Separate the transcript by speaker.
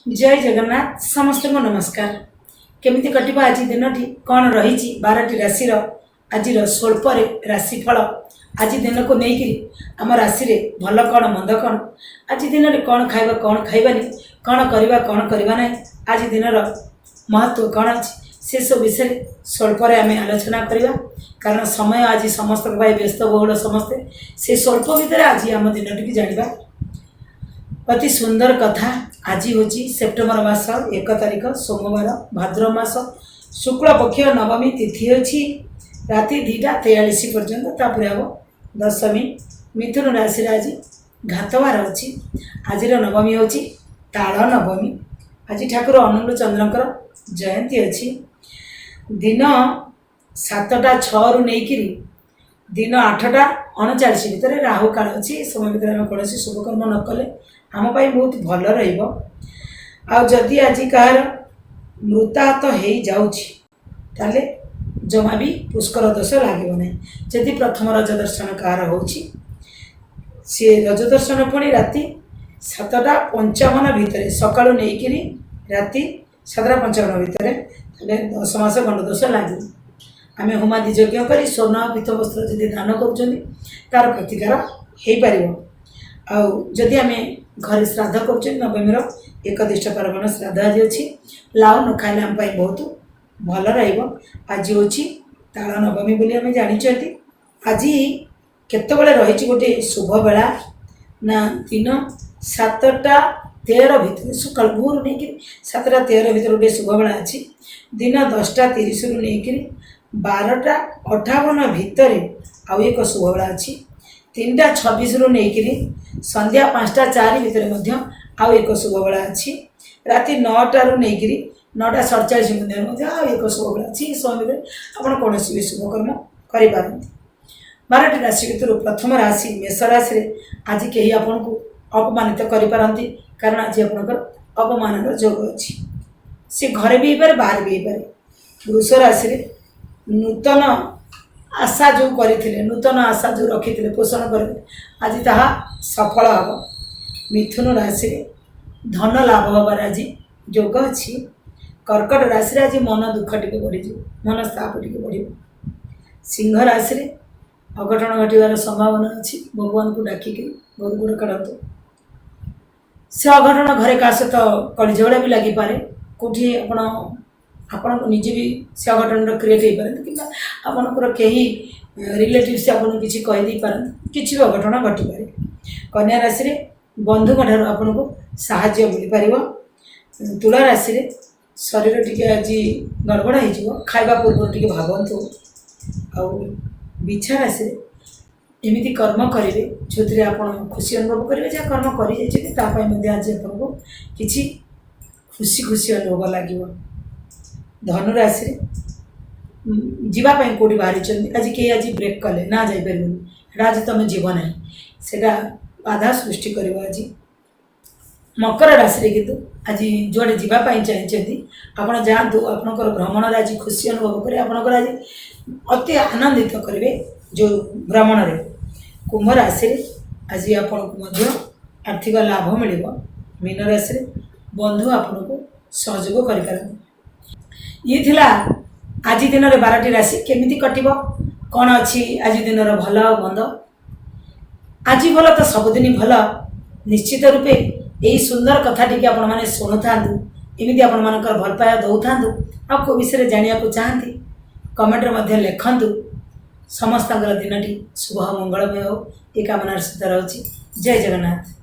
Speaker 1: जय जगन्नाथ समस्त को नमस्कार। केमिति कटिबा आज दिनटी कौन रही 12टी राशि आज स्वल्प राशिफल आज दिन को लेकिन आम राशि भल कौन मंद कौन आज दिन में कौन खाइबा कौन खाइबानी कौन करवा ना आज दिन महत्व कौन अच्छी से सब विषय स्वल्प आम आलोचना करवा कारण समय आज समस्त व्यस्त बहुल समस्ते से स्वल्प भितर आज आम दिन टी जाना अति सुंदर कथा। आज हूँ सेप्टेम्बर मास 1 तारिख सोमवार भाद्र मास शुक्ल पक्ष नवमी तिथि अच्छी राति 2:43 पर्यंत तापर हम दशमी मिथुन राशि आज घातवार अच्छी आज नवमी हूँ ताल नवमी आज ठाकुर अनुकूल चंद्रकर जयंती अच्छी दिन 7:06 रु नहीं दिन 8:39 भितर राहु काल अच्छी समय भितर कौन शुभकर्म न कले आम बहुत भल रही आज कहार मृताहत हो जाऊे जमा भी पुष्कर दोष लगे ना जदि प्रथम रज दर्शन कहार हो सी रज दर्शन पुणी राति 7:55 भितर सका नहीं राति 7:55 भितर 10 मास गंड दोष लगे आम होमादि यज्ञ कर स्वर्ण पीत वस्त्र जदि दान कर प्रतिकार हो पार आदि आम घर श्राद्ध कर नवमीर एकदिष्ट पार्वण श्राद्ध आज अच्छी लाउ न खाइले आम बहुत भल आज हूँ ताल नवमी बोली आम जानी आज केतबले रही गोटे शुभ बेला ना दिन 7:13 भितर सकाल भोर नहीं 7:13 भितर गोटे शुभ बेला अच्छी दिन 10:30 रु नहीं 12:58 भितर आउ एक शुभ बेला अच्छी 3:26 रु नहीं संध्या 5:04 भितर आउ एक शुभ बेला अच्छी राति 9टा रु नहीं 9:47 मध्य आउ एक शुभ बेला अच्छी समय भितर आप कौन भी शुभकर्म करें। 12टी राशि भितर प्रथम राशि मेष राशि आज कहीं आपन को अपमानित करें कारण आज आपंकर अपमान जोग अच्छी सी घरे भी पारे बाहर भी पारे। वृष राशि नूतन आशा जो करते नूतन आशा जो रखी पोषण करेंगे आज ताहा सफल हम। मिथुन राशि धन लाभ हबार आज जोग अच्छी। कर्कट राशि आज मन दुख टे बढ़ मनस्ताप टे बढ़। सिंह राशि अघटन घटार संभावना अच्छी भगवान को डाकिक बहुत गुड़ काढ़ से अघटन घरे क्या सहित कली झगड़ा भी लगी पारे कौटी आपण निजे भी से अघटन क्रिएट हो पारे कि आपंकर कहीं रिलेटिव से आपको किसी कहीदे पारती किसी भी अघटन घटी पारे। कन्या राशि बंधु आपन को साहाय्य मिल पार। तुला राशि शरीर टी आज गड़बड़ हो खाइबा पूर्व टी भावतु आ बिछा राशि एमती कर्म करेंगे जो थे आप खुशी अनुभव करेंगे जहाँ कर्म कर आज आपको किसी खुशी खुशी अनुभव लगे। धनु राशि जीवाई कौटी बाहरी आज कहीं आज ब्रेक कले ना जापर आज तुम जीव ना से बाधा सृष्टि कर। आज मकर राशि किंतु आज जुआड़े जावाई चाहिए आप जातु आपंकर भ्रमण आज खुशी अनुभव करें आपंकर आज अति आनंदित करेंगे जो भ्रमण रे। कुंभ राशि आज आपको आर्थिक लाभ मिल। मीन राशि बंधु आपन को सहयोग कर ये थिला आज दिन में 12टी राशि केमिति कटिब कौन अच्छी आज दिन भल मंद आज भल तो सबुदिन भल निश्चित रूपे यही सुंदर कथा टी आपण मैंने शुणु था एमती आपण मानकर भल पाया दौ था आपको विषय जाना चाहती कमेंट में लिखतु। समस्त दिन टी शुभ मंगलमय हो ये कामनार सहित रही। जय जगन्नाथ।